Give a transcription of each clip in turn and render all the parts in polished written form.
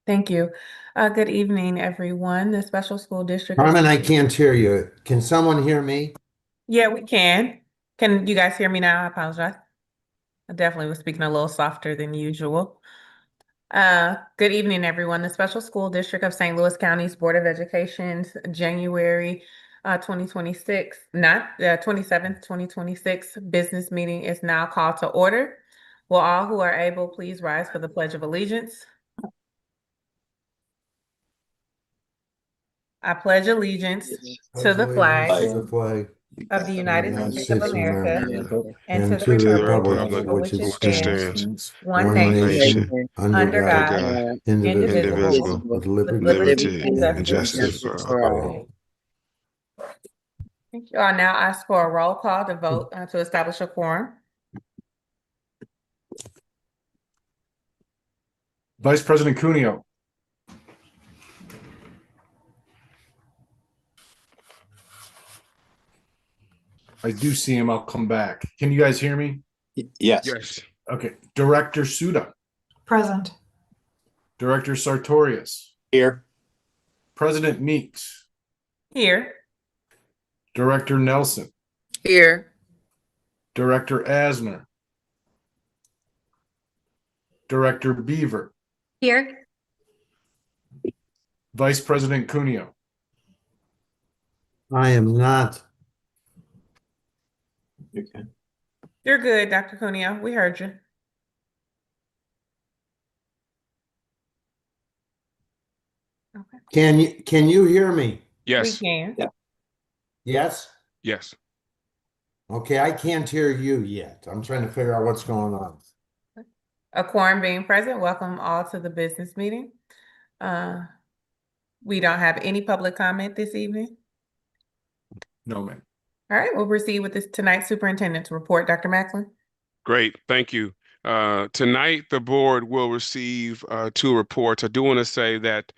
Thank you. Good evening, everyone. The Special School District of, Carmen, I can't hear you. Can someone hear me? yeah, we can. Can you guys hear me now? I apologize. I definitely was speaking a little softer than usual. Good evening, everyone. The Special School District of St. Louis County's Board of Education's January 2026, not 27th, 2026 business meeting is now called to order. Will all who are able please rise for the Pledge of Allegiance? I pledge allegiance to Pledge the allegiance flag to the flag of the of the United United States of States of America America and to and the to the To the republic republic republic for for which which it it for which it stands, stands, one one one nation, nation, nation, under under under God, God, God, indivisible, indivisible, indivisible, with with liberty liberty liberty and and and justice justice justice for for all. for all. all. Thank you. I'll now ask for a roll call to vote to establish a quorum. Vice President Cuneo. I do see him. I'll come back. Can you guys hear me? Yes. Yes. Okay. Director Suda. Present. Director Sartorius. Here. President Meeks. Here. Director Nelson. Here. Director Asner. Director Beaver. Here. Vice President Cuneo. I am not. Okay. You're good, Dr. Cuneo. We heard you. Okay. Can you hear me? We Yes. can. Yeah. Yes? Yes. Okay, I can't hear you yet. I'm trying to figure out what's going on. A quorum being present, welcome all to the business meeting. We don't have any public comment this evening. No, ma'am. All right, we'll proceed with this tonight's superintendent's report. Dr. Macklin. Great. Thank you. Tonight, the board will receive two reports. I do want to say that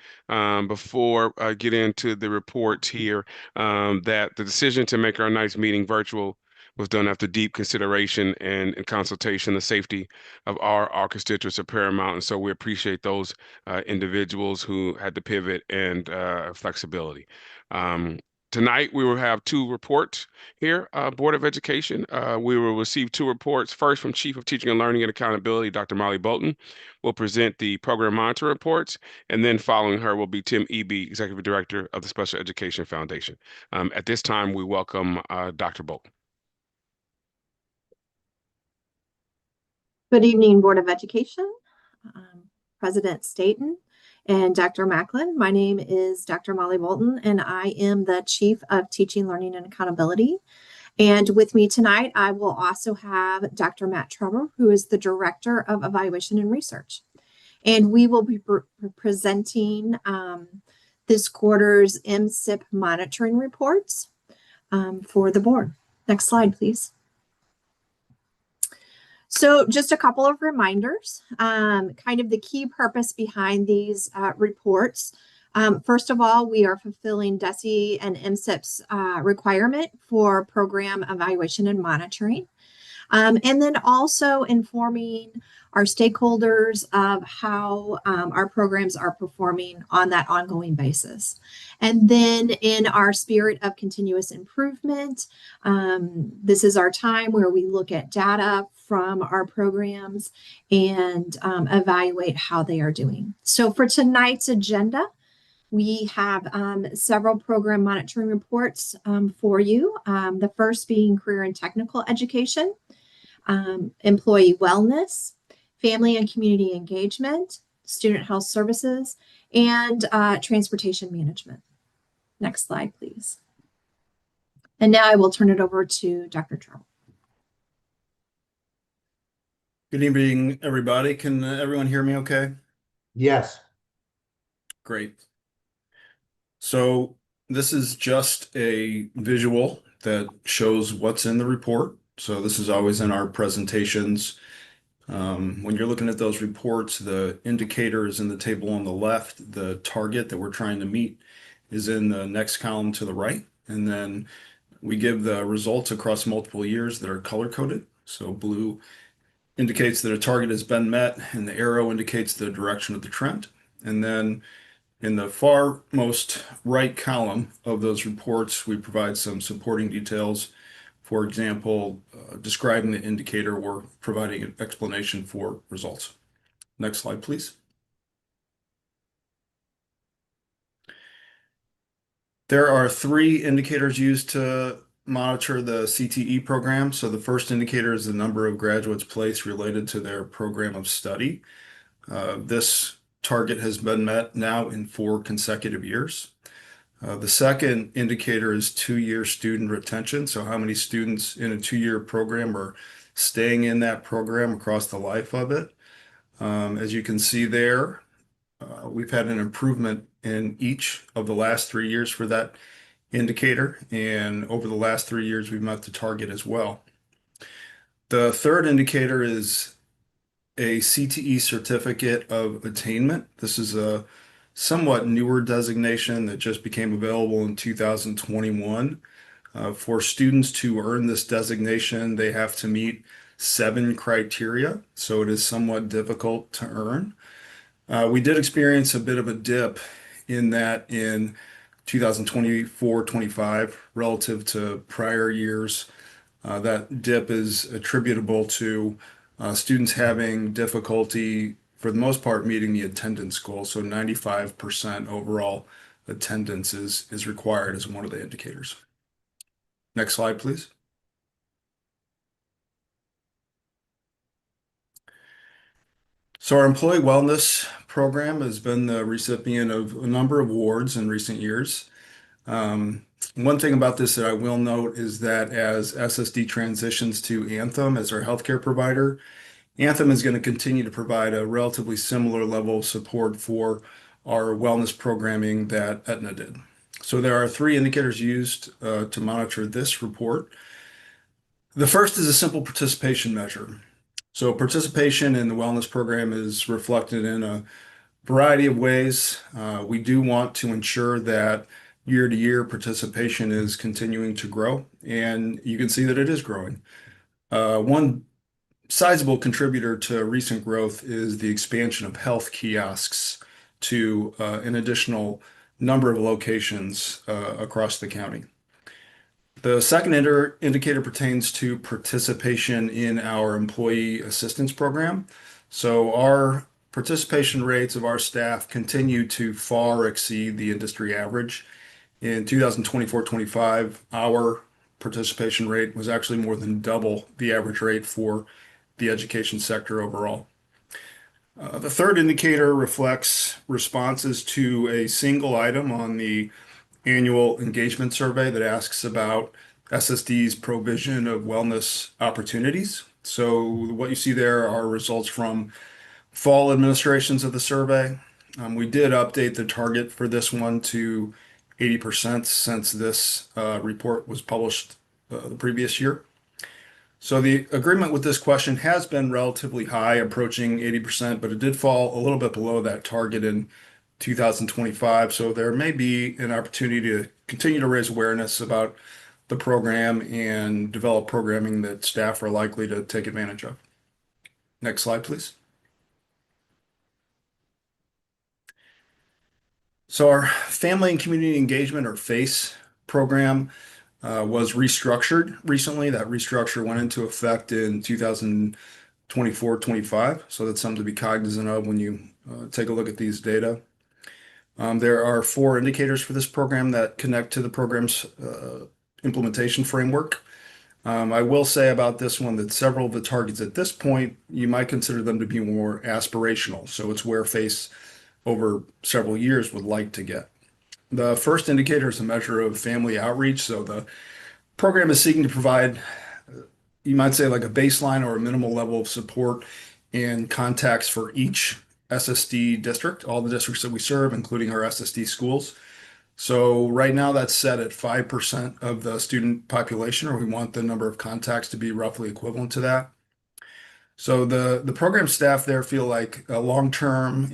before I get into the reports here, that the decision to make our night's meeting virtual was done after deep consideration and consultation. The safety of our constituents are paramount, and so we appreciate those individuals who had to pivot and flexibility. Tonight, we will have two reports here, Board of Education. We will receive two reports. First, from Chief of Teaching and Learning and Accountability, Dr. Molly Bolton, will present the program monitor reports, and then following her will be Tim Eby, Executive Director of the Special Education Foundation. At this time, we welcome Dr. Bolton. Good evening, Board of Education, President Staten, and Dr. Macklin. My name is Dr. Molly Bolton, and I am the Chief of Teaching, Learning, and Accountability. And with me tonight, I will also have Dr. Matt Trevor, who is the Director of Evaluation and Research. And we will be presenting this quarter's MSIP monitoring reports for the board. Next slide, please. So just a couple of reminders, kind of the key purpose behind these reports. First of all, we are fulfilling DESE and MSIP's requirement for program evaluation and monitoring. And then also informing our stakeholders of how our programs are performing on that ongoing basis. And then in our spirit of continuous improvement, this is our time where we look at data from our programs and evaluate how they are doing. So for tonight's agenda, we have several program monitoring reports for you. The first being career and technical education, employee wellness, family and community engagement, student health services, and transportation management. Next slide, please. And now I will turn it over to Dr. Trump. Good evening, everybody. Can everyone hear me okay? Yes. Great. So this is just a visual that shows what's in the report. So this is always in our presentations. When you're looking at those reports, the indicator is in the table on the left. The target that we're trying to meet is in the next column to the right. And then we give the results across multiple years that are color-coded. So blue indicates that a target has been met, and the arrow indicates the direction of the trend. And then in the far most right column of those reports, we provide some supporting details. For example, describing the indicator or providing an explanation for results. Next slide, please. There are 3 indicators used to monitor the CTE program. So the first indicator is the number of graduates placed related to their program of study. This target has been met now in 4 consecutive years. The second indicator is 2-year student retention. So how many students in a 2-year program are staying in that program across the life of it. As you can see there, we've had an improvement in each of the last 3 years for that indicator. And over the last 3 years, we've met the target as well. The third indicator is a CTE certificate of attainment. This is a somewhat newer designation that just became available in 2021. For students to earn this designation, they have to meet 7 criteria, so it is somewhat difficult to earn. We did experience a bit of a dip in that in 2024-25 relative to prior years. That dip is attributable to students having difficulty, for the most part, meeting the attendance goal. So 95% overall attendance is required as one of the indicators. Next slide, please. So our employee wellness program has been the recipient of a number of awards in recent years. One thing about this that I will note is that as SSD transitions to Anthem as our healthcare provider, Anthem is going to continue to provide a relatively similar level of support for our wellness programming that Aetna did. So there are 3 indicators used to monitor this report. The first is a simple participation measure. So participation in the wellness program is reflected in a variety of ways. We do want to ensure that year to year participation is continuing to grow, and you can see that it is growing. One sizable contributor to recent growth is the expansion of health kiosks to an additional number of locations across the county. The second indicator pertains to participation in our employee assistance program. So our participation rates of our staff continue to far exceed the industry average. In 2024-25, our participation rate was actually more than double the average rate for the education sector overall. The third indicator reflects responses to a single item on the annual engagement survey that asks about SSD's provision of wellness opportunities. So what you see there are results from fall administrations of the survey. We did update the target for this one to 80% since this report was published the previous year. So the agreement with this question has been relatively high, approaching 80%, but it did fall a little bit below that target in 2025. So there may be an opportunity to continue to raise awareness about the program and develop programming that staff are likely to take advantage of. Next slide, please. So our Family and Community Engagement, or FACE program, was restructured recently. That restructure went into effect in 2024-25. So that's something to be cognizant of when you take a look at these data. There are 4 indicators for this program that connect to the program's implementation framework. I will say about this one that several of the targets at this point, you might consider them to be more aspirational. So it's where FACE over several years would like to get. The first indicator is a measure of family outreach. So the program is seeking to provide, you might say, like a baseline or a minimal level of support and contacts for each SSD district, all the districts that we serve, including our SSD schools. So right now that's set at 5% of the student population, or we want the number of contacts to be roughly equivalent to that. So the program staff there feel like in the long term,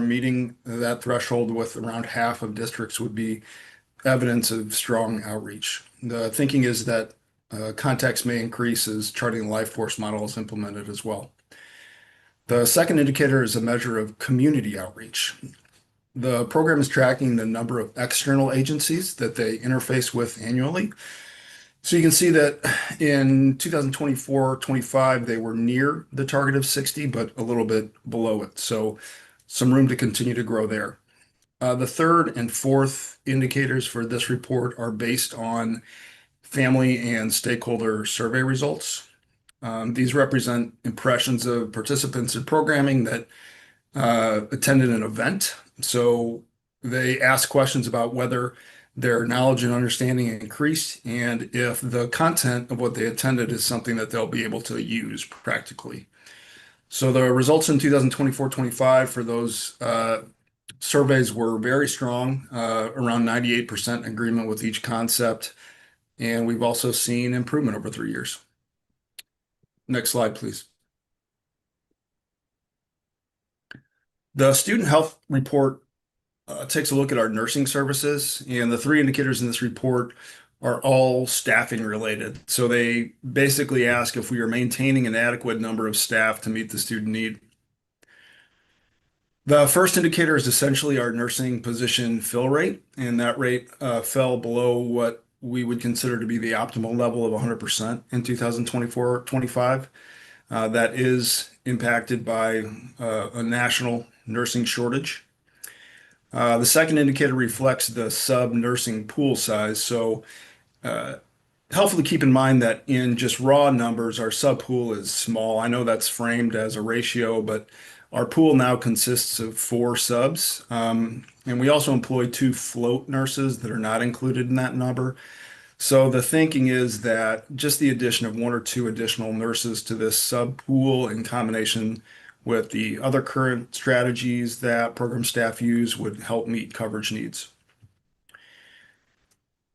meeting that threshold with around half of districts would be evidence of strong outreach. The thinking is that contacts may increase as charting the life force model is implemented as well. The second indicator is a measure of community outreach. The program is tracking the number of external agencies that they interface with annually. So you can see that in 2024-25, they were near the target of 60, but a little bit below it. So some room to continue to grow there. The third and fourth indicators for this report are based on family and stakeholder survey results. These represent impressions of participants in programming that attended an event. So they ask questions about whether their knowledge and understanding increased and if the content of what they attended is something that they'll be able to use practically. So the results in 2024-25 for those surveys were very strong, around 98% agreement with each concept. And we've also seen improvement over 3 years. Next slide, please. The student health report takes a look at our nursing services, and the three indicators in this report are all staffing related. So they basically ask if we are maintaining an adequate number of staff to meet the student need. The first indicator is essentially our nursing position fill rate, and that rate fell below what we would consider to be the optimal level of 100% in 2024-25. That is impacted by a national nursing shortage. The second indicator reflects the sub-nursing pool size. So helpful to keep in mind that in just raw numbers, our sub pool is small. I know that's framed as a ratio, but our pool now consists of 4 subs. And we also employ 2 float nurses that are not included in that number. So the thinking is that just the addition of 1 or 2 additional nurses to this sub pool in combination with the other current strategies that program staff use would help meet coverage needs.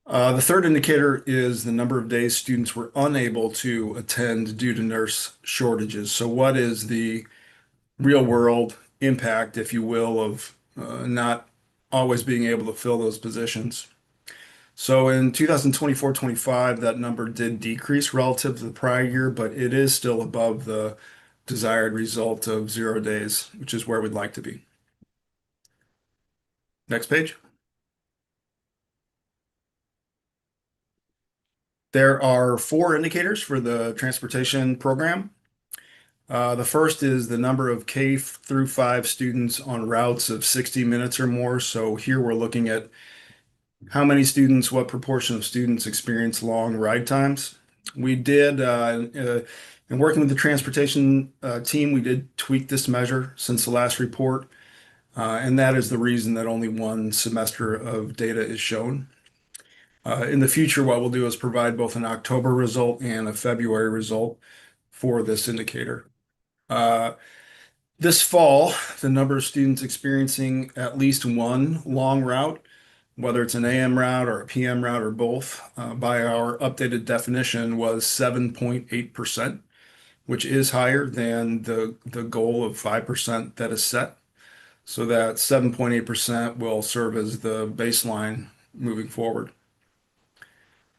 The third indicator is the number of days students were unable to attend due to nurse shortages. So what is the real world impact, if you will, of not always being able to fill those positions? So in 2024-25, that number did decrease relative to the prior year, but it is still above the desired result of 0 days, which is where we'd like to be. Next page. There are 4 indicators for the transportation program. The first is the number of K through 5 students on routes of 60 minutes or more. So here we're looking at how many students, what proportion of students experience long ride times. We did, in working with the transportation team, we did tweak this measure since the last report. And that is the reason that only 1 semester of data is shown. In the future, what we'll do is provide both an October result and a February result for this indicator. This fall, the number of students experiencing at least 1 long route, whether it's an AM route or a PM route or both, by our updated definition was 7.8%, which is higher than the goal of 5% that is set. So that 7.8% will serve as the baseline moving forward.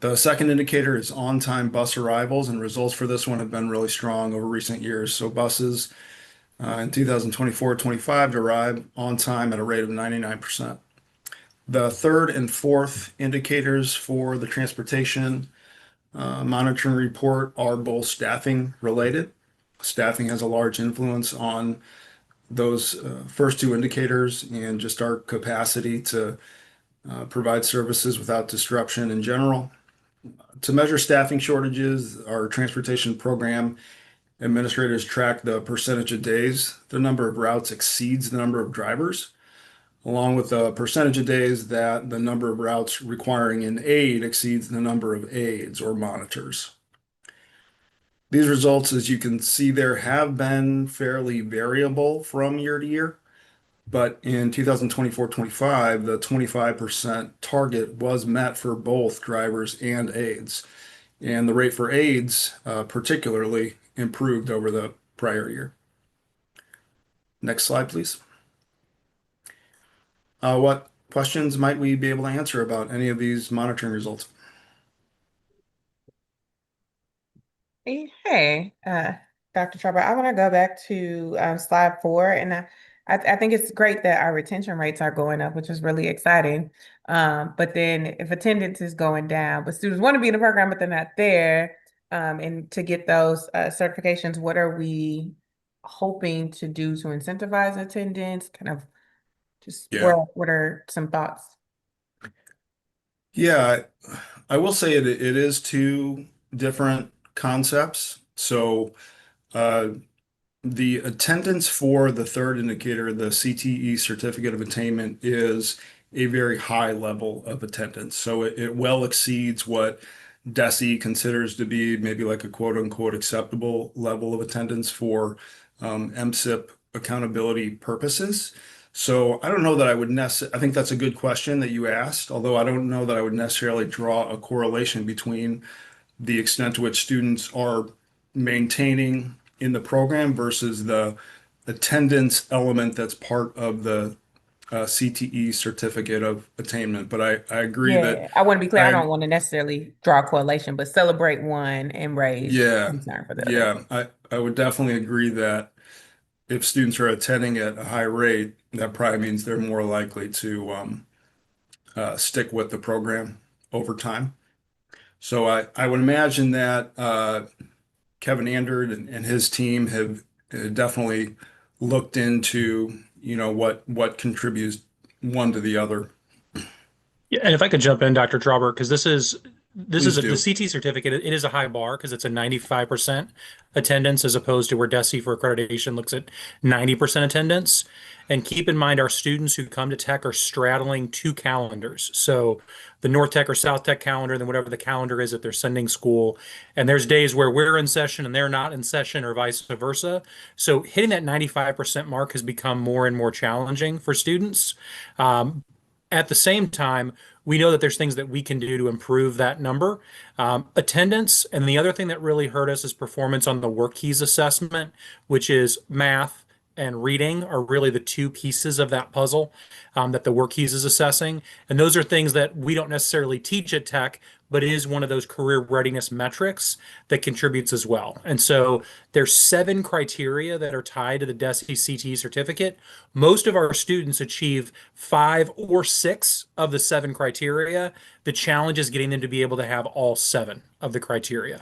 The second indicator is on-time bus arrivals, and results for this one have been really strong over recent years. So buses in 2024-25 arrive on time at a rate of 99%. The third and fourth indicators for the transportation monitoring report are both staffing related. Staffing has a large influence on those first 2 indicators and just our capacity to provide services without disruption in general. To measure staffing shortages, our transportation program administrators track the percentage of days the number of routes exceeds the number of drivers, along with the percentage of days that the number of routes requiring an aide exceeds the number of aides or monitors. These results, as you can see there, have been fairly variable from year to year. But in 2024-25, the 25% target was met for both drivers and aides. And the rate for aides particularly improved over the prior year. Next slide, please. What questions might we be able to answer about any of these monitoring results? Hey, Dr. Trouble. I want to go back to slide 4, and I think it's great that our retention rates are going up, which is really exciting. But then if attendance is going down, but students want to be in the program, but they're not there, and to get those certifications, what are we hoping to do to incentivize attendance? Kind of just Yeah. what are some thoughts? Yeah, I will say it is two different concepts. So uh, the attendance for the third indicator, the CTE Certificate of Attainment, is a very high level of attendance. So it well exceeds what DESE considers to be maybe like a quote unquote acceptable level of attendance for MSIP accountability purposes. So I don't know that I would necessarily, I think that's a good question that you asked, although I don't know that I would necessarily draw a correlation between the extent to which students are maintaining in the program versus the attendance element that's part of the CTE certificate of attainment. But I agree that Yeah, I want to be clear. I I, don't want to necessarily draw a correlation, but celebrate one and raise yeah, concern for the other. yeah, I would definitely agree that if students are attending at a high rate, that probably means they're more likely to stick with the program over time. So I would imagine that Kevin Andrew and his team have definitely looked into, what contributes one to the other. Yeah, and if I could jump in, Dr. Trauber, because this is Please the do. CT certificate. It is a high bar because it's a 95% attendance as opposed to where DESE for accreditation looks at 90% attendance. And keep in mind, our students who come to Tech are straddling two calendars. So the North Tech or South Tech calendar, then whatever the calendar is that they're sending school. And there's days where we're in session and they're not in session, or vice versa. So hitting that 95% mark has become more and more challenging for students. At the same time, we know that there's things that we can do to improve that number. Attendance, and the other thing that really hurt us is performance on the work keys assessment, which is math and reading are really the two pieces of that puzzle that the work keys is assessing. And those are things that we don't necessarily teach at Tech, but it is one of those career readiness metrics that contributes as well. And so there's 7 criteria that are tied to the DESE CT certificate. Most of our students achieve 5 or 6 of the 7 criteria. The challenge is getting them to be able to have all 7 of the criteria.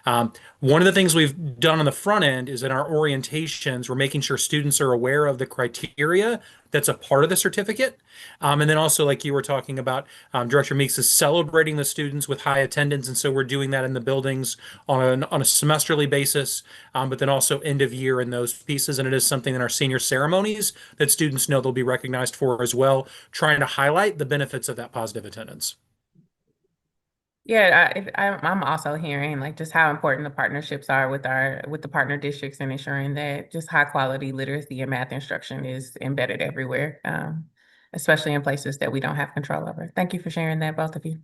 One of the things we've done on the front end is in our orientations, we're making sure students are aware of the criteria that's a part of the certificate. And then also, like you were talking about, Director Meeks is celebrating the students with high attendance. And so we're doing that in the buildings on a semesterly basis, but then also end of year in those pieces. And it is something in our senior ceremonies that students know they'll be recognized for as well, trying to highlight the benefits of that positive attendance. Yeah, I'm also hearing like just how important the partnerships are with the partner districts and ensuring that just high quality literacy and math instruction is embedded everywhere, especially in places that we don't have control over. Thank you for sharing that, both of you.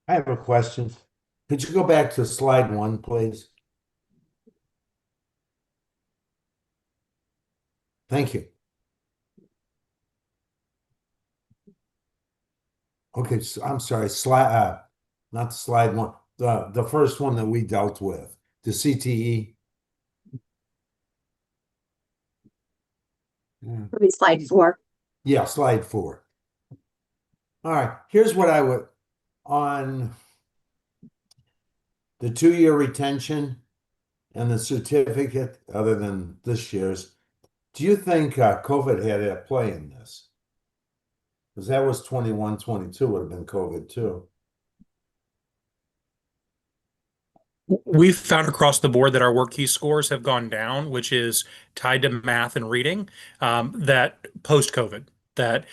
I have a question. Could you go back to slide 1, please? Thank you. Okay, so I'm sorry, not slide 1, the first one that we dealt with, the CTE. Maybe slide 4. Yeah, slide 4. All right, here's what I would, on the 2-year retention and the certificate, other than this year's, do you think COVID had a play in this? Because that was 21, 22 would have been COVID too. We've found across the board that our work key scores have gone down, which is tied to math and reading, that post-COVID, that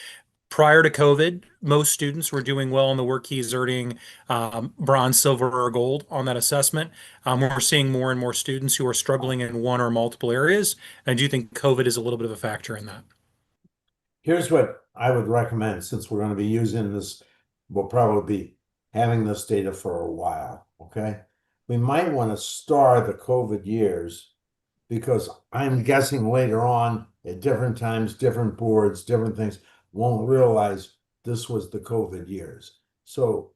prior to COVID, most students were doing well on the work keys, earning bronze, silver, or gold on that assessment. We're seeing more and more students who are struggling in one or multiple areas. And I do think COVID is a little bit of a factor in that. Here's what I would recommend, since we're going to be using this, we'll probably be having this data for a while, okay? We might want to star the COVID years, because I'm guessing later on at different times, different boards, different things won't realize this was the COVID years. So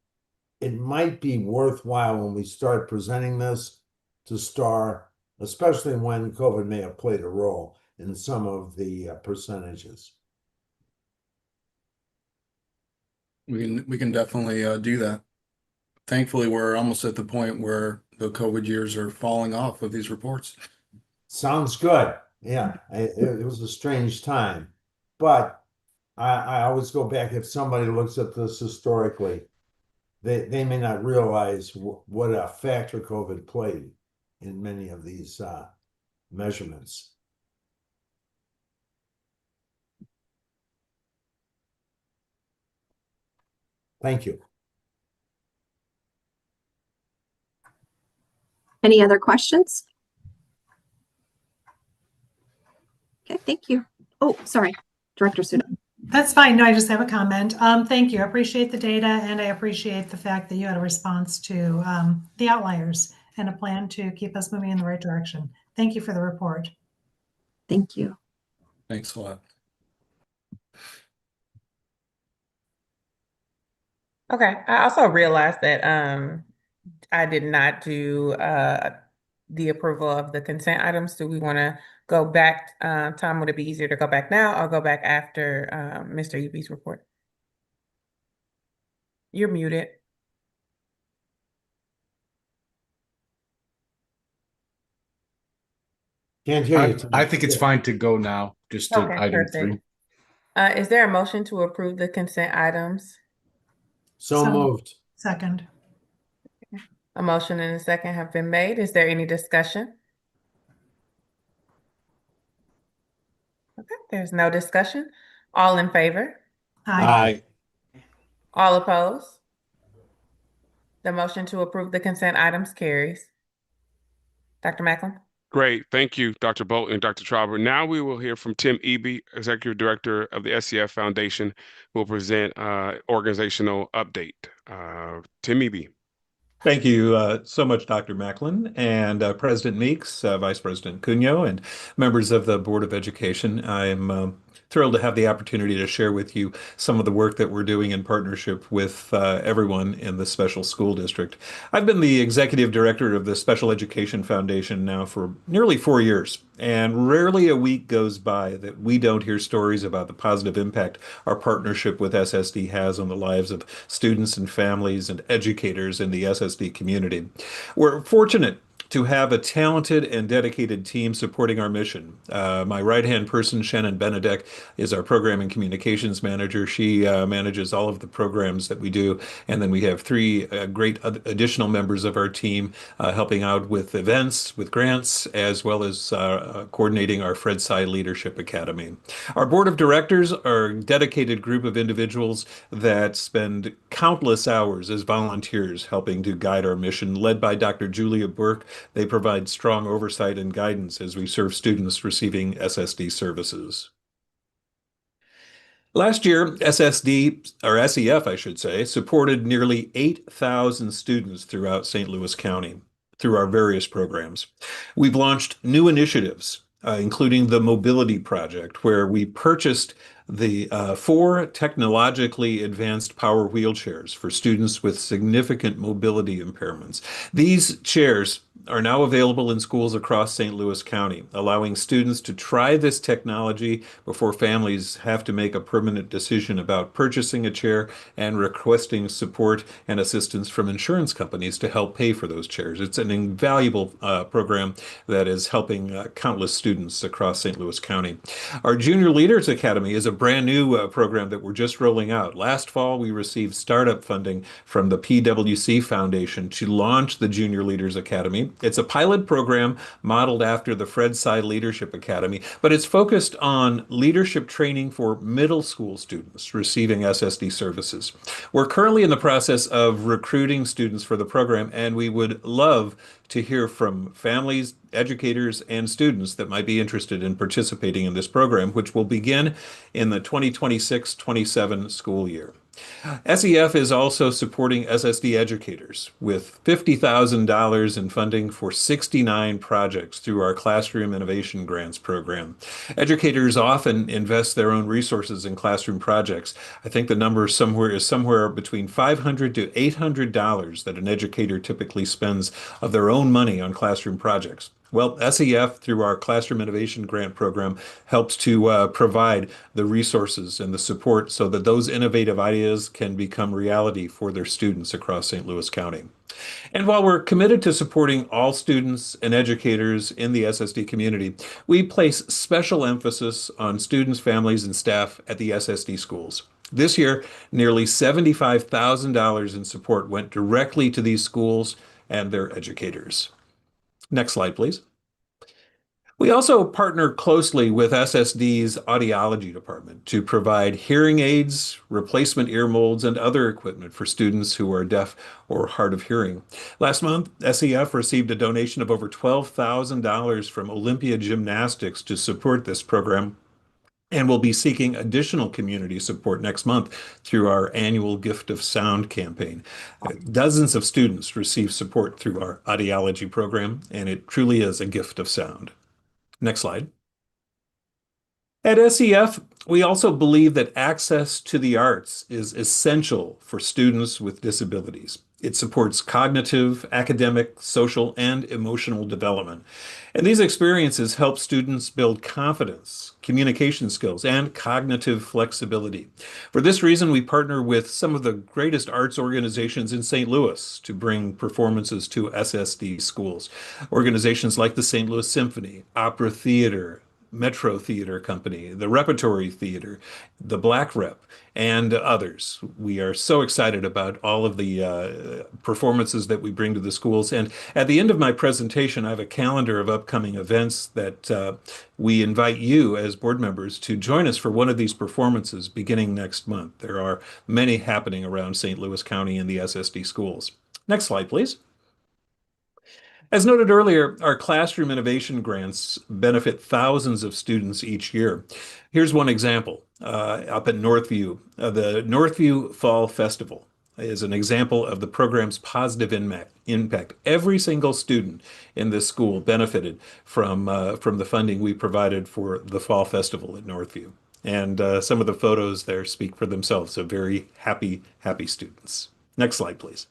it might be worthwhile when we start presenting this to star, especially when COVID may have played a role in some of the percentages. We can definitely do that. Thankfully, we're almost at the point where the COVID years are falling off of these reports. Sounds good. Yeah, it was a strange time, but I always go back, if somebody looks at this historically, they may not realize what a factor COVID played in many of these measurements. Thank you. Any other questions? Okay, thank you. Oh, sorry, Director Suda. That's fine. No, I just have a comment. Thank you. I appreciate the data, and I appreciate the fact that you had a response to the outliers and a plan to keep us moving in the right direction. Thank you for the report. Thank you. Thanks a lot. Okay, I also realized that I did not do the approval of the consent items. Do we want to go back? Tom, would it be easier to go back now or go back after Mr. Eby's report? You're muted. Can't hear you, I Tom. think it's fine to go now, just to Okay, item 3. perfect. Is there a motion to approve the consent items? So moved. Second. A motion and a second have been made. Is there any discussion? Okay, there's no discussion. All in favor? Aye. All opposed? The motion to approve the consent items carries. Dr. Macklin? Great. Thank you, Dr. Bolton and Dr. Trauber. Now we will hear from Tim Eby, Executive Director of the SCF Foundation, who will present organizational update. Tim Eby. Thank you so much, Dr. Macklin, and President Meeks, Vice President Cunyo, and members of the Board of Education. I'm thrilled to have the opportunity to share with you some of the work that we're doing in partnership with everyone in the special school district. I've been the Executive Director of the Special Education Foundation now for nearly 4 years, and rarely a week goes by that we don't hear stories about the positive impact our partnership with SSD has on the lives of students and families and educators in the SSD community. We're fortunate to have a talented and dedicated team supporting our mission. My right-hand person, Shannon Benedek, is our program and communications manager. She manages all of the programs that we do. And then we have 3 great additional members of our team helping out with events, with grants, as well as coordinating our Fred Tsai Leadership Academy. Our board of directors are a dedicated group of individuals that spend countless hours as volunteers helping to guide our mission, led by Dr. Julia Burke. They provide strong oversight and guidance as we serve students receiving SSD services. Last year, SSD, or SEF, I should say, supported nearly 8,000 students throughout St. Louis County through our various programs. We've launched new initiatives, including the Mobility Project, where we purchased the 4 technologically advanced power wheelchairs for students with significant mobility impairments. These chairs are now available in schools across St. Louis County, allowing students to try this technology before families have to make a permanent decision about purchasing a chair and requesting support and assistance from insurance companies to help pay for those chairs. It's an invaluable program that is helping countless students across St. Louis County. Our Junior Leaders Academy is a brand new program that we're just rolling out. Last fall, we received startup funding from the PwC Foundation to launch the Junior Leaders Academy. It's a pilot program modeled after the Fred Tsai Leadership Academy, but it's focused on leadership training for middle school students receiving SSD services. We're currently in the process of recruiting students for the program, and we would love to hear from families, educators, and students that might be interested in participating in this program, which will begin in the 2026-27 school year. SEF is also supporting SSD educators with $50,000 in funding for 69 projects through our Classroom Innovation Grants program. Educators often invest their own resources in classroom projects. I think the number is somewhere between $500 to $800 that an educator typically spends of their own money on classroom projects. Well, SEF, through our Classroom Innovation Grant program, helps to provide the resources and the support so that those innovative ideas can become reality for their students across St. Louis County. And while we're committed to supporting all students and educators in the SSD community, we place special emphasis on students, families, and staff at the SSD schools. This year, nearly $75,000 in support went directly to these schools and their educators. Next slide, please. We also partner closely with SSD's audiology department to provide hearing aids, replacement ear molds, and other equipment for students who are deaf or hard of hearing. Last month, SEF received a donation of over $12,000 from Olympia Gymnastics to support this program, and we'll be seeking additional community support next month through our annual Gift of Sound campaign. Dozens of students receive support through our audiology program, and it truly is a gift of sound. Next slide. At SEF, we also believe that access to the arts is essential for students with disabilities. It supports cognitive, academic, social, and emotional development. And these experiences help students build confidence, communication skills, and cognitive flexibility. For this reason, we partner with some of the greatest arts organizations in St. Louis to bring performances to SSD schools. Organizations like the St. Louis Symphony, Opera Theater, Metro Theater Company, the Repertory Theater, the Black Rep, and others. We are so excited about all of the performances that we bring to the schools. And at the end of my presentation, I have a calendar of upcoming events that we invite you as board members to join us for one of these performances beginning next month. There are many happening around St. Louis County in the SSD schools. Next slide, please. As noted earlier, our classroom innovation grants benefit thousands of students each year. Here's one example up at Northview. The Northview Fall Festival is an example of the program's positive impact. Every single student in this school benefited from the funding we provided for the Fall Festival at Northview. And some of the photos there speak for themselves, so very happy, happy students. Next slide, please.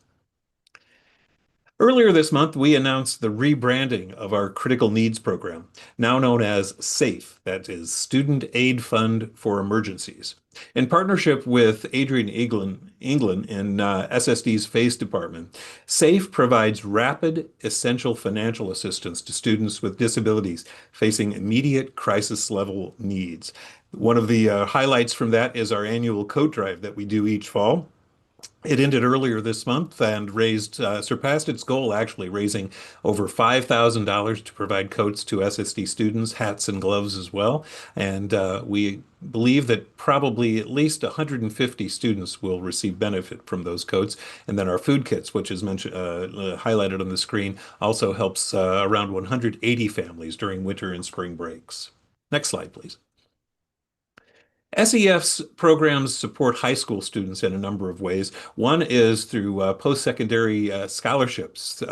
Earlier this month, we announced the rebranding of our Critical Needs Program, now known as SAFE, that is Student Aid Fund for Emergencies. In partnership with Adrian England in SSD's FACE department, SAFE provides rapid, essential financial assistance to students with disabilities facing immediate crisis level needs. One of the highlights from that is our annual coat drive that we do each fall. It ended earlier this month and surpassed its goal, actually, raising over $5,000 to provide coats to SSD students, hats and gloves as well. And we believe that probably at least 150 students will receive benefit from those coats. And then our food kits, which is highlighted on the screen, also helps around 180 families during winter and spring breaks. Next slide, please. SEF's programs support high school students in a number of ways. One is through post-secondary scholarships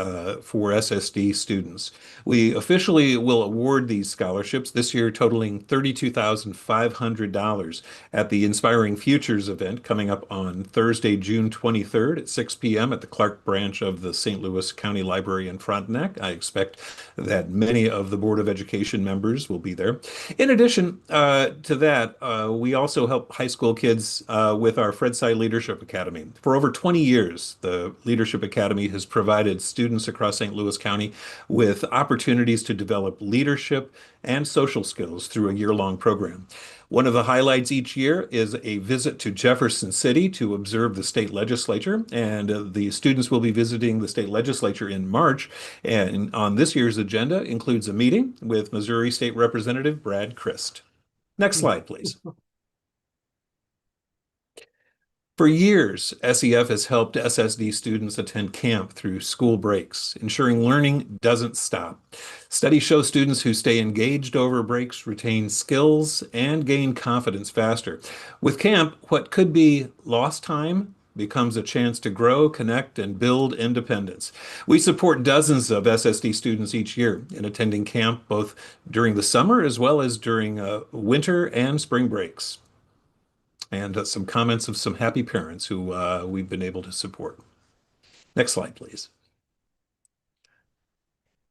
for SSD students. We officially will award these scholarships this year, totaling $32,500 at the Inspiring Futures event coming up on Thursday, June 23rd at 6 p.m. at the Clark branch of the St. Louis County Library in Frontenac. I expect that many of the Board of Education members will be there. In addition to that, we also help high school kids with our Fred Sy Leadership Academy. For over 20 years, the Leadership Academy has provided students across St. Louis County with opportunities to develop leadership and social skills through a year-long program. One of the highlights each year is a visit to Jefferson City to observe the state legislature, and the students will be visiting the state legislature in March. And on this year's agenda includes a meeting with Missouri State Representative Brad Christ. Next slide, please. For years, SEF has helped SSD students attend camp through school breaks, ensuring learning doesn't stop. Studies show students who stay engaged over breaks retain skills and gain confidence faster. With camp, what could be lost time becomes a chance to grow, connect, and build independence. We support dozens of SSD students each year in attending camp, both during the summer as well as during winter and spring breaks. And some comments of some happy parents who we've been able to support. Next slide, please.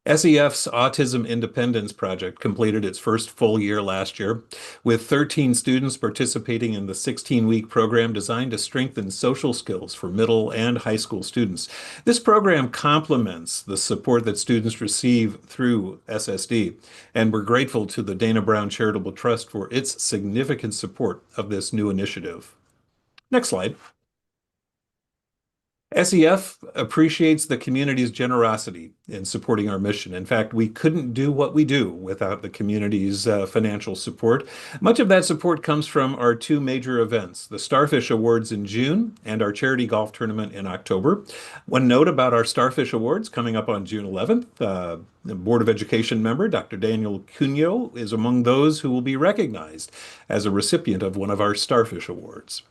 SEF's Autism Independence Project completed its first full year last year, with 13 students participating in the 16-week program designed to strengthen social skills for middle and high school students. This program complements the support that students receive through SSD, and we're grateful to the Dana Brown Charitable Trust for its significant support of this new initiative. Next slide. SEF appreciates the community's generosity in supporting our mission. In fact, we couldn't do what we do without the community's financial support. Much of that support comes from our two major events, the Starfish Awards in June and our charity golf tournament in October. One note about our Starfish Awards coming up on June 11th. The Board of Education member, Dr. Daniel Cunyo, is among those who will be recognized as a recipient of one of our Starfish Awards.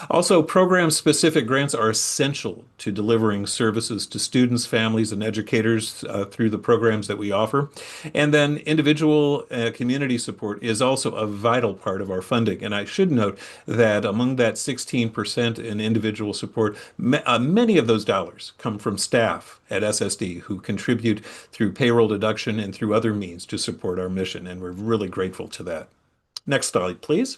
Also, program-specific grants are essential to delivering services to students, families, and educators through the programs that we offer. And then individual community support is also a vital part of our funding. And I should note that among that 16% in individual support, many of those dollars come from staff at SSD who contribute through payroll deduction and through other means to support our mission. And we're really grateful to that. Next slide, please.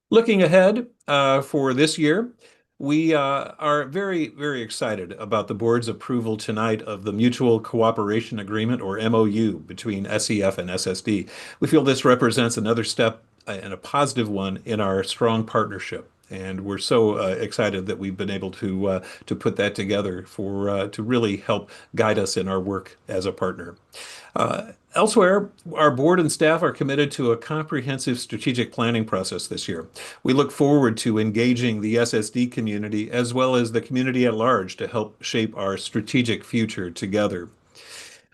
Looking ahead for this year, we are very, very excited about the board's approval tonight of the Mutual Cooperation Agreement, or MOU, between SEF and SSD. We feel this represents another step and a positive one in our strong partnership. And we're so excited that we've been able to put that together to really help guide us in our work as a partner. Elsewhere, our board and staff are committed to a comprehensive strategic planning process this year. We look forward to engaging the SSD community as well as the community at large to help shape our strategic future together.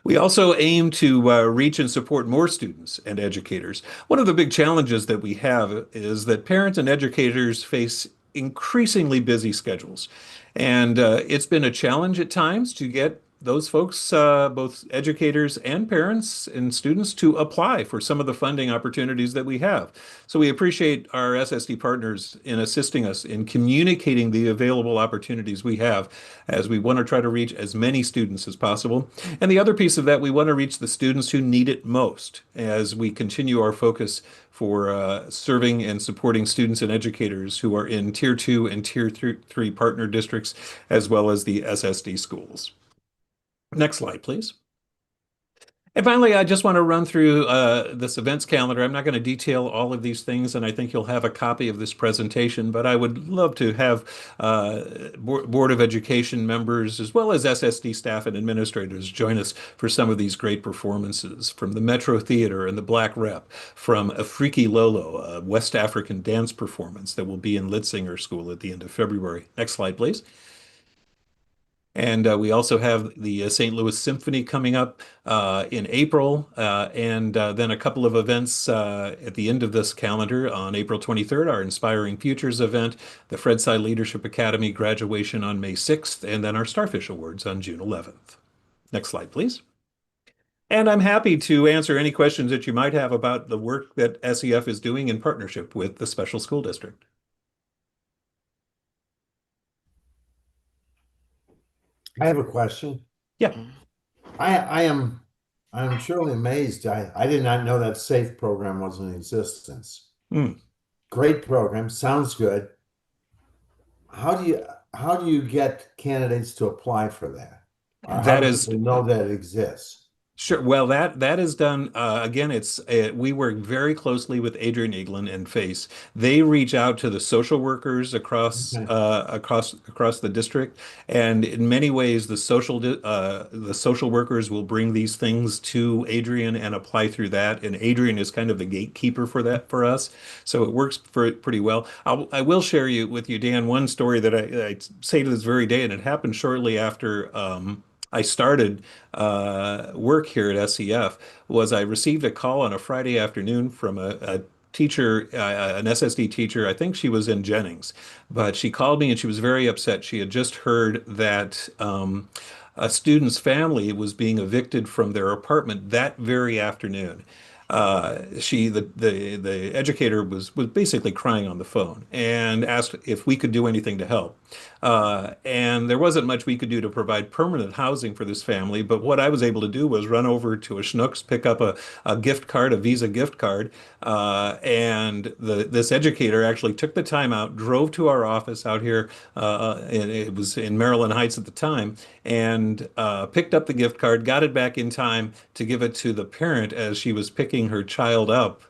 We also aim to reach and support more students and educators. One of the big challenges that we have is that parents and educators face increasingly busy schedules. And it's been a challenge at times to get those folks, both educators and parents and students, to apply for some of the funding opportunities that we have. So we appreciate our SSD partners in assisting us in communicating the available opportunities we have, as we want to try to reach as many students as possible. And the other piece of that, we want to reach the students who need it most as we continue our focus for serving and supporting students and educators who are in Tier 2 and Tier 3 partner districts, as well as the SSD schools. Next slide, please. And finally, I just want to run through this events calendar. I'm not going to detail all of these things, and I think you'll have a copy of this presentation, but I would love to have Board of Education members, as well as SSD staff and administrators, join us for some of these great performances from the Metro Theater and the Black Rep, from Afriki Lolo, a West African dance performance that will be in Litzinger School at the end of February. Next slide, please. And we also have the St. Louis Symphony coming up in April, and then a couple of events at the end of this calendar. On April 23rd, our Inspiring Futures event, the Fred Sy Leadership Academy graduation on May 6th, and then our Starfish Awards on June 11th. Next slide, please. And I'm happy to answer any questions that you might have about the work that SEF is doing in partnership with the Special School District. I have a question. Yeah. I'm truly amazed. I did not know that SAFE program was in existence. Great program, sounds good. How do you get candidates to apply for that? Or how That do is people know that it exists? Sure. Well, that is done. Again, we work very closely with Adrian Eglin and FACE. They reach out to the social workers Okay. across the district, and in many ways, the social workers will bring these things to Adrian and apply through that. And Adrian is kind of the gatekeeper for that for us, so it works pretty well. I will share with you, Dan, one story that I say to this very day, and it happened shortly after. I started work here at SEF was I received a call on a Friday afternoon from a teacher, an SSD teacher. I think she was in Jennings, but she called me and she was very upset. She had just heard that a student's family was being evicted from their apartment that very afternoon. The educator was basically crying on the phone and asked if we could do anything to help. And there wasn't much we could do to provide permanent housing for this family, but what I was able to do was run over to a Schnucks, pick up a gift card, a Visa gift card, and this educator actually took the time out, drove to our office out here, and it was in Maryland Heights at the time, and picked up the gift card, got it back in time to give it to the parent as she was picking her child up.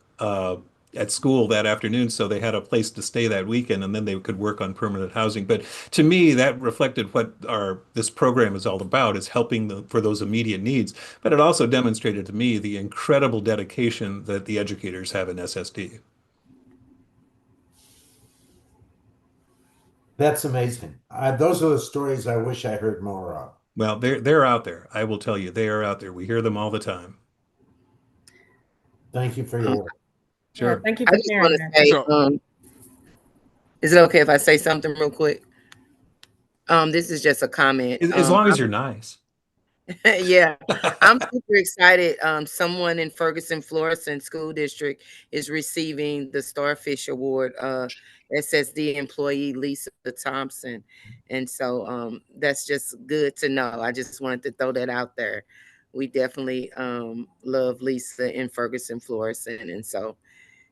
At school that afternoon, so they had a place to stay that weekend, and then they could work on permanent housing. But to me, that reflected what this program is all about, is helping for those immediate needs. But it also demonstrated to me the incredible dedication that the educators have in SSD. That's amazing. Those are the stories I wish I heard more of. Well, they're out there. I will tell you, they are out there. We hear them all the time. Thank you for your work. Yeah, Sure. thank you I for just sharing want to that. say, So, is it okay if I say something real quick? This is just a comment. As long as you're nice. Yeah, I'm super excited. Someone in Ferguson, Florissant School District is receiving the Starfish Award, SSD employee Lisa Thompson. And so that's just good to know. I just wanted to throw that out there. We definitely love Lisa in Ferguson, Florissant. And so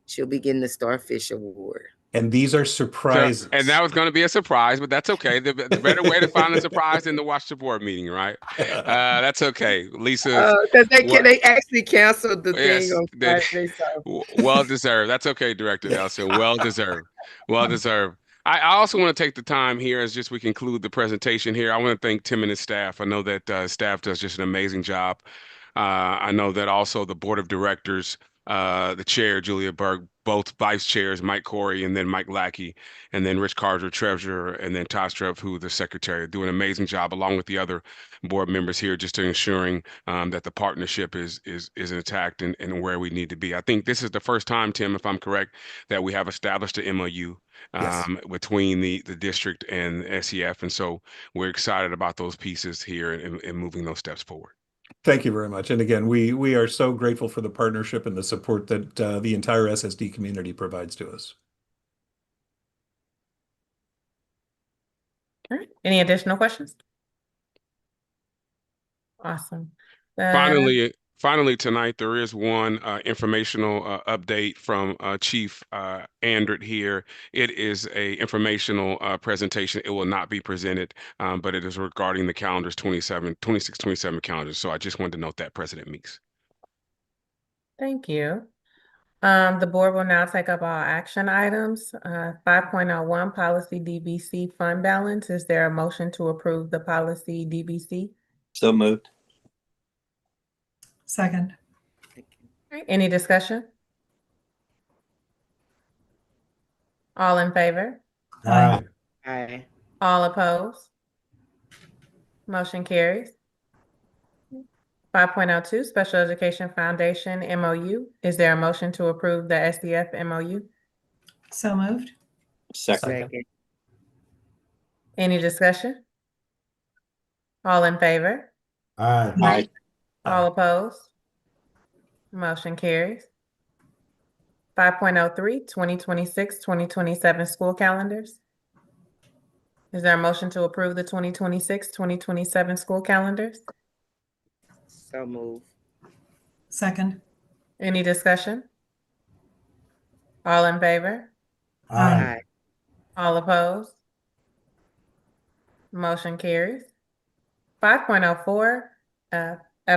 she'll be getting the Starfish Award. And these are and surprises. that was going to be a surprise, but that's okay. The better way to find a surprise than to watch the board meeting, right? That's okay. Lisa's Because what? they actually canceled the thing Yes, on that Friday. So well deserved. That's okay, Director Nelson. Well deserved. Well deserved. I also want to take the time here as just we conclude the presentation here. I want to thank Tim and his staff. I know that staff does just an amazing job. I know that also the board of directors, the chair, Julia Berg, both vice chairs, Mike Corey, and then Mike Lackey, and then Rich Carter, treasurer, and then Todd Streff, who the secretary, do an amazing job along with the other board members here, just to ensuring that the partnership is intact and where we need to be. I think this is the first time, Tim, if I'm correct, that we have established an MOU Yes. between the district and SEF, and so we're excited about those pieces here and moving those steps forward. Thank you very much. And again, we are so grateful for the partnership and the support that the entire SSD community provides to us. All right. Any additional questions? Awesome. Finally, tonight there is one informational update from Chief Andret here. It is a informational presentation. It will not be presented, but it is regarding the calendars 26, 27 calendars. So I just wanted to note that, President Meeks. Thank you. The board will now take up all action items. 5.01 Policy DBC Fund Balance. Is there a motion to approve the policy DBC? So moved. Second. All right. Any discussion? All in favor? Aye. I All opposed? Motion carries. 5.02 Special Education Foundation MOU. Is there a motion to approve the SDF MOU? So moved. Second. second. Any discussion? All in favor? Aye. Aye. All opposed? Motion carries. 5.03 2026-2027 school calendars. Is there a motion to approve the 2026-2027 school calendars? So move. Second. Any discussion? All in favor? Aye. Aye. All opposed? Motion carries. 5.04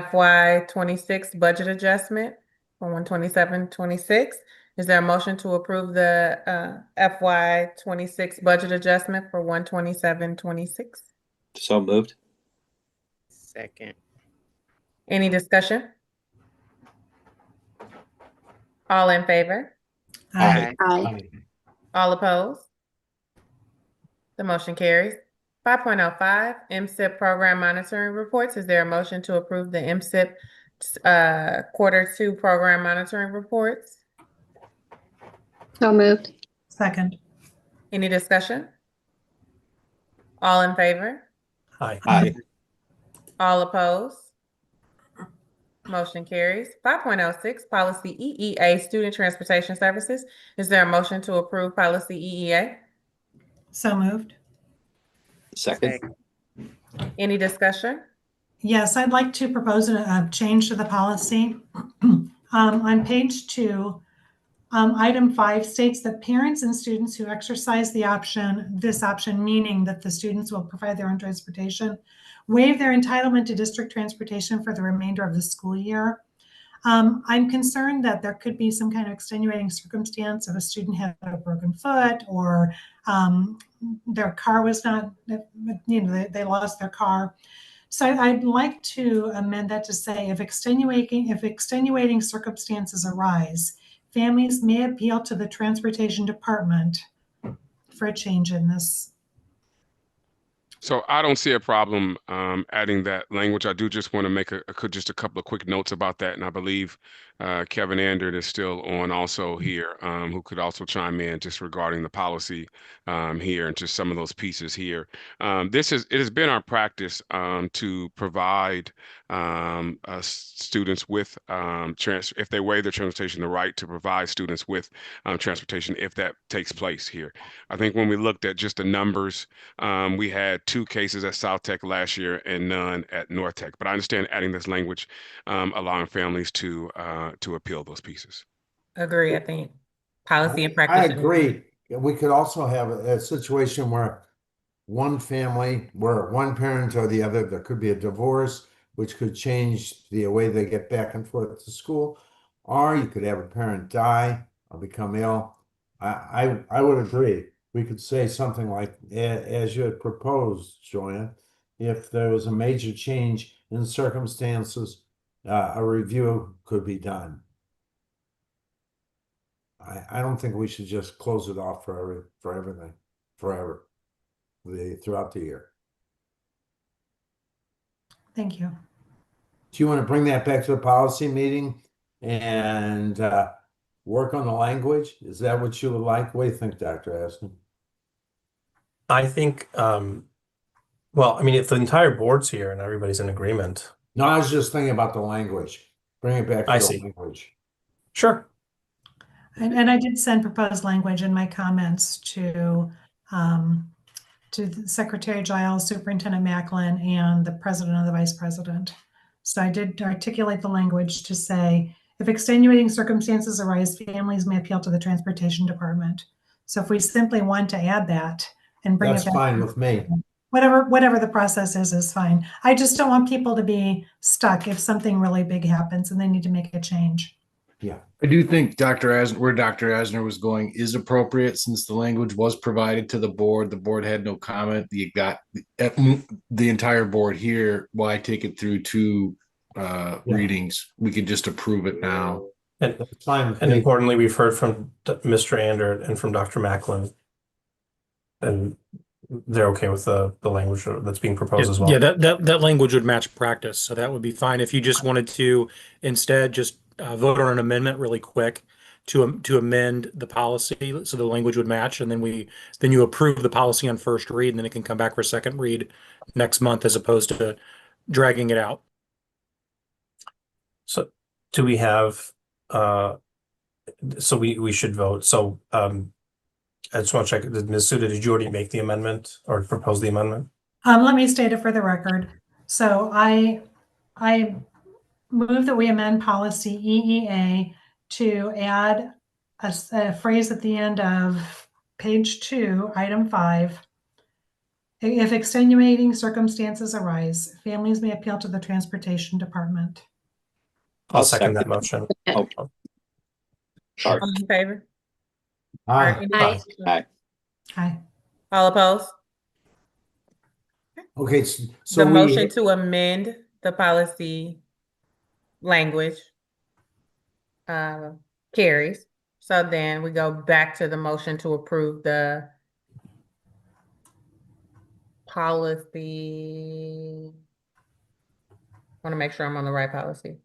FY 26 budget adjustment for 127-26. Is there a motion to approve the FY 26 budget adjustment for 127-26? So moved. Second. Any discussion? All in favor? Aye. Aye. All opposed? The motion carries. 5.05, MSIP program monitoring reports. Is there a motion to approve the MSIP Q2 program monitoring reports? So moved. Second. Any discussion? All in favor? Aye. Aye. All opposed? Motion carries. 5.06, policy EEA, student transportation services. Is there a motion to approve policy EEA? So moved. Second. Any discussion? Yes, I'd like to propose a change to the policy. On page 2, item 5 states that parents and students who exercise this option, meaning that the students will provide their own transportation, waive their entitlement to district transportation for the remainder of the school year. I'm concerned that there could be some kind of extenuating circumstance if a student had a broken foot or their car was not, they lost their car. So I'd like to amend that to say if extenuating circumstances arise, families may appeal to the transportation department for a change in this. So I don't see a problem adding that language. I do just want to make just a couple of quick notes about that, and I believe Kevin Andert is still on also here, who could also chime in just regarding the policy here and just some of those pieces here. It has been our practice to provide students with if they waive their transportation, the right to provide students with transportation if that takes place here. I think when we looked at just the numbers, we had 2 cases at South Tech last year and none at North Tech. But I understand adding this language, allowing families to appeal those pieces. Agree, I think policy and I practice. agree. We could also have a situation where one family, where one parent or the other, there could be a divorce, which could change the way they get back and forth to school. Or you could have a parent die or become ill. I would agree. We could say something like, as you had proposed, Joanne, if there was a major change in circumstances, a review could be done. I don't think we should just close it off for everything, forever, throughout the year. Thank you. Do you want to bring that back to the policy meeting and work on the language? Is that what you would like? What do you think, Dr. Aston? I think, well, I mean, if the entire board's here and everybody's in agreement. No, I was just thinking about the language. Bring it back to the language. Sure. And I did send proposed language in my comments to Secretary Giles, Superintendent Macklin, and the president and the vice president. So I did articulate the language to say, if extenuating circumstances arise, families may appeal to the transportation department. So if we simply want to add that and bring it back, fine with me. Whatever the process is fine. I just don't want people to be stuck if something really big happens and they need to make a change. Yeah. I do think where Dr. Asner was going is appropriate since the language was provided to the board. The board had no comment. You got the entire board here. Why take it through 2 readings? We could just approve it now. And fine. And importantly, we've heard from Mr. Andert and from Dr. Macklin, and they're okay with the language that's being proposed as well. Yeah, that language would match practice, so that would be fine. If you just wanted to instead just vote on an amendment really quick to amend the policy so the language would match, and then you approve the policy on first read, and then it can come back for second read next month as opposed to dragging it out. So do we have so we should vote. So I just want to check, Ms. Suda, did you already make the amendment or propose the amendment? Let me state it for the record. So I move that we amend policy EEA to add a phrase at the end of page 2, item 5. If extenuating circumstances arise, families may appeal to the transportation department. I'll second that motion. Oh, sorry. All in favor? Aye. Or any- Aye. Aye. Aye. All opposed? Okay, The so motion to amend the policy language carries. So then we go back to the motion to approve the policy. Want to make sure I'm on the right policy.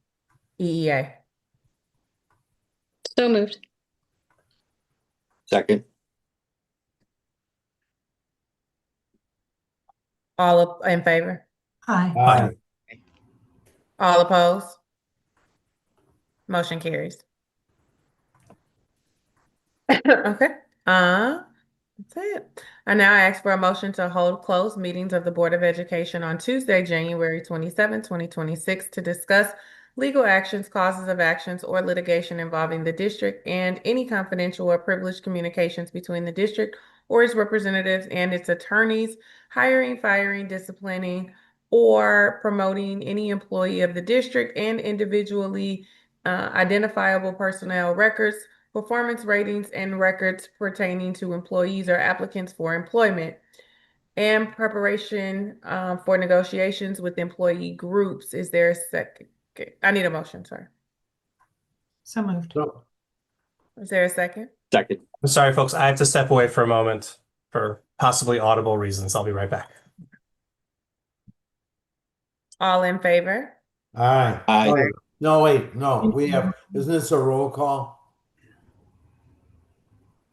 EEA. So moved. Second. All in favor? Aye. Aye. All opposed? Motion carries. Okay, that's it. I now ask for a motion to hold closed meetings of the Board of Education on Tuesday, January 27, 2026, to discuss legal actions, causes of actions, or litigation involving the district and any confidential or privileged communications between the district or its representatives and its attorneys, hiring, firing, disciplining, or promoting any employee of the district and individually identifiable personnel records, performance ratings, and records pertaining to employees or applicants for employment, and preparation for negotiations with employee groups. Is there a second? Okay, I need a motion, sorry. So moved. So- Is there a second? Second. I'm sorry, folks. I have to step away for a moment for possibly audible reasons. I'll be right back. All in favor? Aye. Aye. Oh, no, wait, no, isn't this a roll call?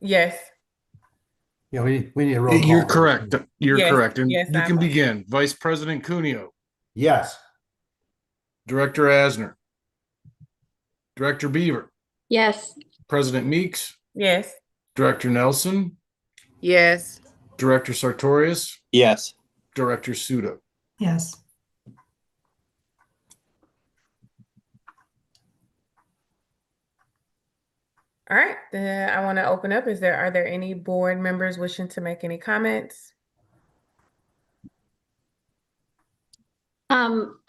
Yes. Yeah, we need a roll call. You're correct. You're Yes, correct. And yes, you can I'm- begin. Vice President Cuneo, Yes. Director Asner, Director Beaver, Yes. President Meeks, Yes. Director Nelson, Yes. Director Sartorius, Yes. Director Suda. Yes. All right, then I want to open up. Are there any board members wishing to make any comments?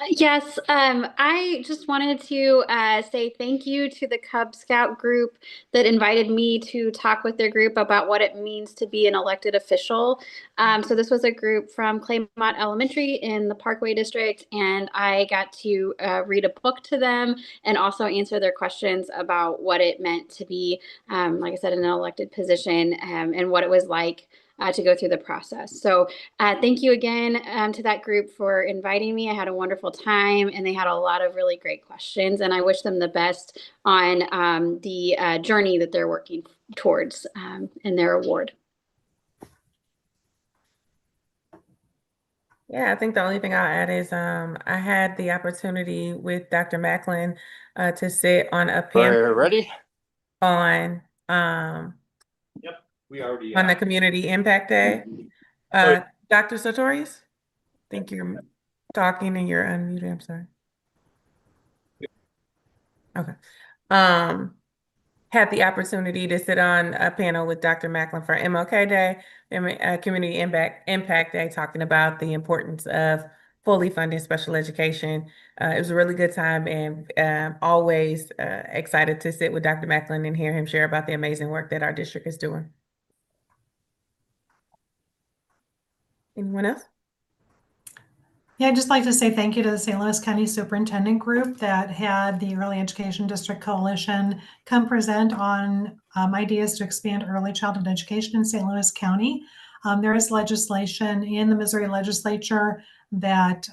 Yes, I just wanted to say thank you to the Cub Scout group that invited me to talk with their group about what it means to be an elected official. So this was a group from Claymont Elementary in the Parkway District, and I got to read a book to them and also answer their questions about what it meant to be, like I said, in an elected position, and what it was like to go through the process. So thank you again to that group for inviting me. I had a wonderful time, and they had a lot of really great questions, and I wish them the best on the journey that they're working towards in their award. Yeah, I think the only thing I'll add is I had the opportunity with Dr. Macklin to sit on a panel We're ready? on We already. the Community Impact Day. Dr. Sartorius, I think you're talking and you're unmuted. I'm sorry. Okay. Had the opportunity to sit on a panel with Dr. Macklin for MLK Day, Community Impact Day, talking about the importance of fully funding special education. It was a really good time, and always excited to sit with Dr. Macklin and hear him share about the amazing work that our district is doing. Anyone else? Yeah, I'd just like to say thank you to the St. Louis County Superintendent Group that had the Early Education District Coalition come present on ideas to expand early childhood education in St. Louis County. There is legislation in the Missouri legislature that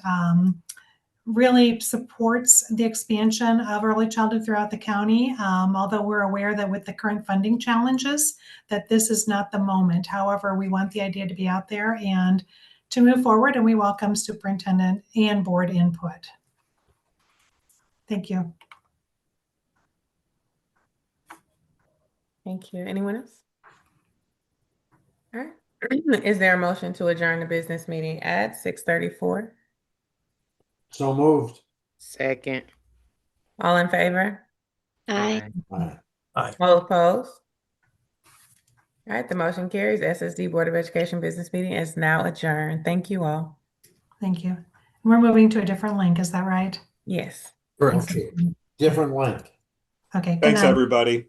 really supports the expansion of early childhood throughout the county, although we're aware that with the current funding challenges, that this is not the moment. However, we want the idea to be out there and to move forward, and we welcome superintendent and board input. Thank you. Thank you. Anyone else? All right. Is there a motion to adjourn the business meeting at 6:34? So moved. Second. All in favor? Aye. Aye. All opposed? All right, the motion carries. SSD Board of Education business meeting is now adjourned. Thank you all. Thank you. We're moving to a different link, is that right? Yes. Okay, different link. Okay, good Thanks, night. everybody.